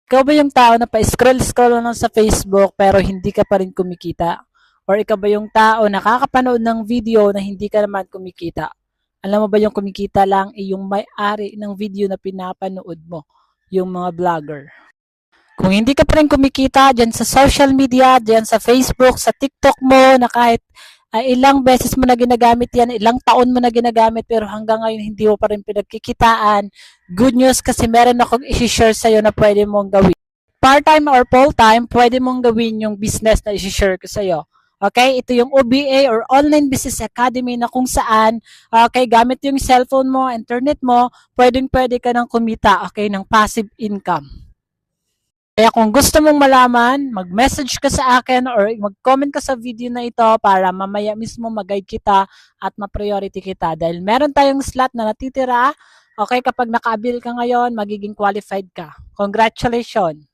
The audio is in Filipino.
Ikaw ba yung tao na pa-scroll-scroll lang sa Facebook pero hindi ka pa rin kumikita? Or ikaw ba yung tao na nakakapanood ng video na hindi ka naman kumikita? Alam mo ba yung kumikita lang ay yung may-ari ng video na pinapanood mo, yung mga vlogger. Kung hindi ka pa rin kumikita dyan sa social media, dyan sa Facebook, sa TikTok mo, na kahit ilang beses mo na ginagamit yan, ilang taon mo na ginagamit, pero hanggang ngayon hindi mo pa rin pinagkikitaan, good news kasi meron akong i-share sa'yo na pwede mong gawin. Part-time or full-time, pwede mong gawin yung business na i-share ko sa'yo. Okay, ito yung OBA or Online Business Academy na kung saan, okay, gamit yung cellphone mo, internet mo, pwedeng-pwede ka nang kumita, okay, ng passive income. Kaya kung gusto mong malaman, mag-message ka sa akin or mag-comment ka sa video na ito para mamaya mismo mag-guide kita at ma-priority kita. Dahil meron tayong slot na natitira, okay, kapag naka-avail ka ngayon, magiging qualified ka. Congratulations!